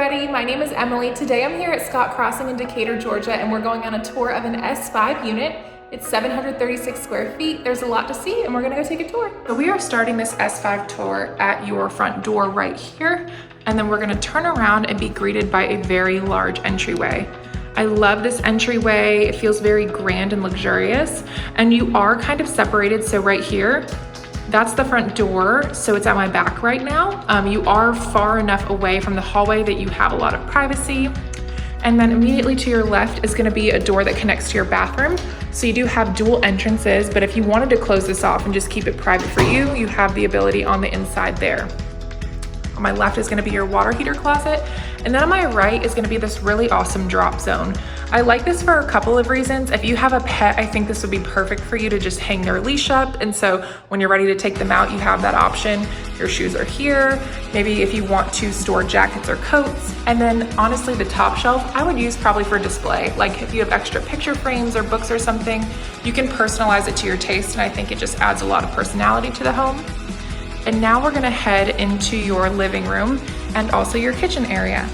everybody, my name is Emily. Today I'm here at Scott Crossing in Decatur, Georgia, and we're going on a tour of an S5 unit. It's 736 square feet. There's a lot to see and we're gonna go take a tour. So we are starting this S5 tour at your front door right here, and then we're gonna turn around and be greeted by a very large entryway. I love this entryway. It feels very grand and luxurious, and you are kind of separated. So right here, that's the front door, so it's at my back right now. You are far enough away from the hallway that you have a lot of privacy. And then immediately to your left is gonna be a door that connects to your bathroom. So you do have dual entrances, but if you wanted to close this off and just keep it private for you, you have the ability on the inside there. On my left is gonna be your water heater closet. And then on my right is gonna be this really awesome drop zone. I like this for a couple of reasons. If you have a pet, I think this would be perfect for you to just hang their leash up. And so when you're ready to take them out, you have that option. Your shoes are here. Maybe if you want to store jackets or coats. And then honestly, the top shelf, I would use probably for display. Like if you have extra picture frames or books or something, you can personalize it to your taste. And I think it just adds a lot of personality to the home. And now we're gonna head into your living room and also your kitchen area.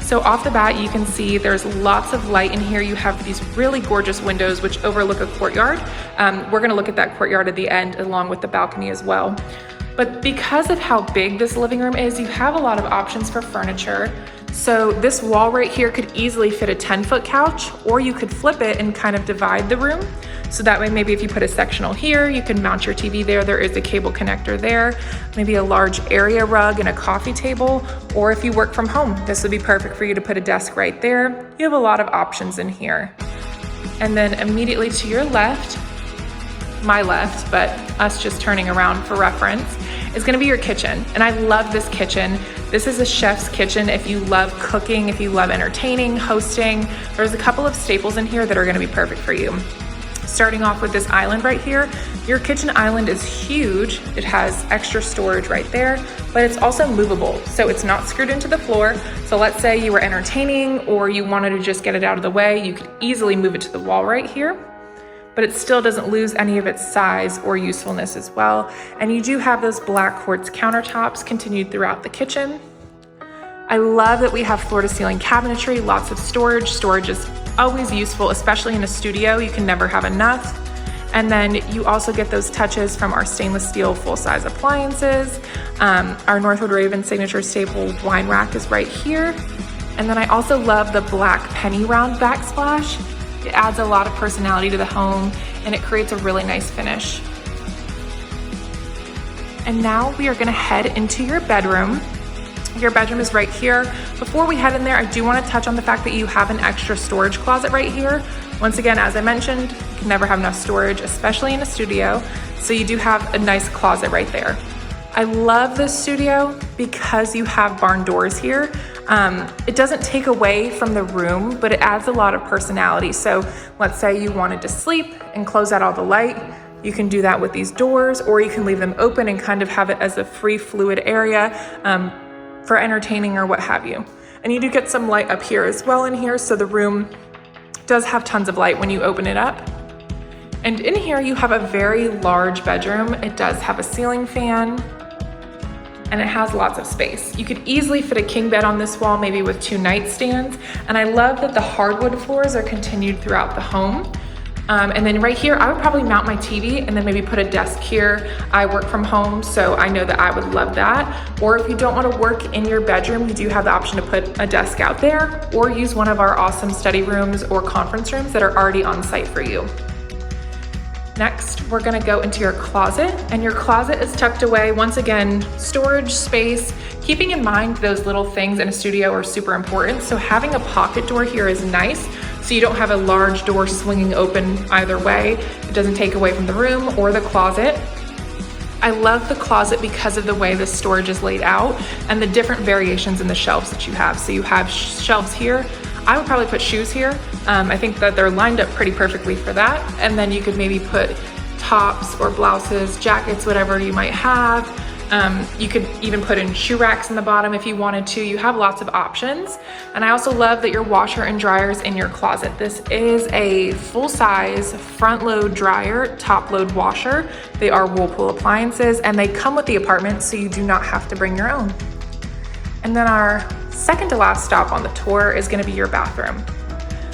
So off the bat, you can see there's lots of light in here. You have these really gorgeous windows which overlook a courtyard. We're gonna look at that courtyard at the end along with the balcony as well. But because of how big this living room is, you have a lot of options for furniture. So this wall right here could easily fit a 10-foot couch, or you could flip it and kind of divide the room. So that way, maybe if you put a sectional here, you can mount your TV there. There is a cable connector there, maybe a large area rug and a coffee table. Or if you work from home, this would be perfect for you to put a desk right there. You have a lot of options in here. And then immediately to your left, my left, but us just turning around for reference, is gonna be your kitchen. And I love this kitchen. This is a chef's kitchen. If you love cooking, if you love entertaining, hosting, there's a couple of staples in here that are gonna be perfect for you. Starting off with this island right here, your kitchen island is huge. It has extra storage right there, but it's also movable. So it's not screwed into the floor. So let's say you were entertaining or you wanted to just get it out of the way, you could easily move it to the wall right here, but it still doesn't lose any of its size or usefulness as well. And you do have those black quartz countertops continued throughout the kitchen. I love that we have floor to ceiling cabinetry, lots of storage. Storage is always useful, especially in a studio. You can never have enough. And then you also get those touches from our stainless steel full-size appliances. Our Northwood Ravin signature staple wine rack is right here. And then I also love the black penny round backsplash. It adds a lot of personality to the home and it creates a really nice finish. And now we are gonna head into your bedroom. Your bedroom is right here. Before we head in there, I do want to touch on the fact that you have an extra storage closet right here. Once again, as I mentioned, you can never have enough storage, especially in a studio. So you do have a nice closet right there. I love this studio because you have barn doors here. It doesn't take away from the room, but it adds a lot of personality. So let's say you wanted to sleep and close out all the light. You can do that with these doors, or you can leave them open and kind of have it as a free fluid area for entertaining or what have you. And you do get some light up here as well in here, so the room does have tons of light when you open it up. And in here you have a very large bedroom. It does have a ceiling fan and it has lots of space. You could easily fit a king bed on this wall, maybe with 2 nightstands. And I love that the hardwood floors are continued throughout the home. And then right here, I would probably mount my TV and then maybe put a desk here. I work from home, so I know that I would love that. Or if you don't want to work in your bedroom, you do have the option to put a desk out there or use one of our awesome study rooms or conference rooms that are already on site for you. Next, we're gonna go into your closet, and your closet is tucked away. Once again, storage space. Keeping in mind those little things in a studio are super important. So having a pocket door here is nice. So you don't have a large door swinging open either way. It doesn't take away from the room or the closet. I love the closet because of the way the storage is laid out and the different variations in the shelves that you have. So you have shelves here. I would probably put shoes here. I think that they're lined up pretty perfectly for that. And then you could maybe put tops or blouses, jackets, whatever you might have. You could even put in shoe racks in the bottom if you wanted to. You have lots of options. And I also love that your washer and dryer is in your closet. This is a full-size front load dryer, top load washer. They are Whirlpool appliances and they come with the apartment, so you do not have to bring your own. And then our second to last stop on the tour is gonna be your bathroom.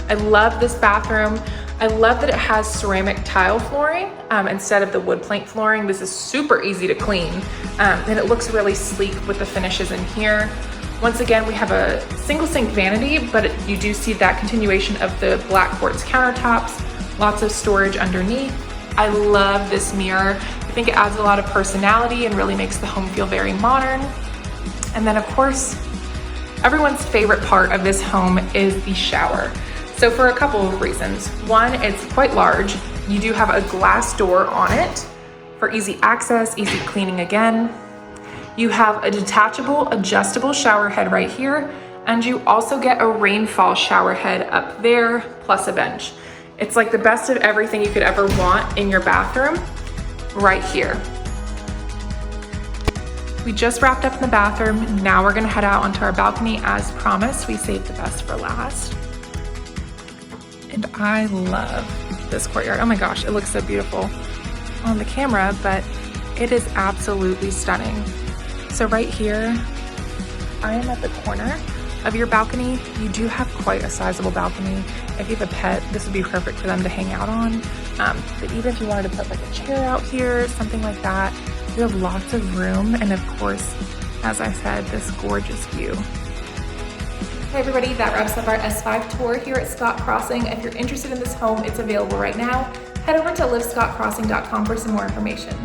I love this bathroom. I love that it has ceramic tile flooring instead of the wood plank flooring. This is super easy to clean, and it looks really sleek with the finishes in here. Once again, we have a single sink vanity, but you do see that continuation of the black quartz countertops, lots of storage underneath. I love this mirror. I think it adds a lot of personality and really makes the home feel very modern. And then of course, everyone's favorite part of this home is the shower. So for a couple of reasons. One, it's quite large. You do have a glass door on it for easy access, easy cleaning again. You have a detachable, adjustable shower head right here, and you also get a rainfall shower head up there, plus a bench. It's like the best of everything you could ever want in your bathroom right here. We just wrapped up in the bathroom. Now we're gonna head out onto our balcony. As promised, we saved the best for last. And I love this courtyard. Oh my gosh, it looks so beautiful on the camera, but it is absolutely stunning. So right here, I am at the corner of your balcony. You do have quite a sizable balcony. If you have a pet, this would be perfect for them to hang out on. But even if you wanted to put like a chair out here, something like that, you have lots of room. And of course, as I said, this gorgeous view. Hey everybody, that wraps up our S5 tour here at Scott Crossing. If you're interested in this home, it's available right now. Head over to livescottcrossing.com for some more information.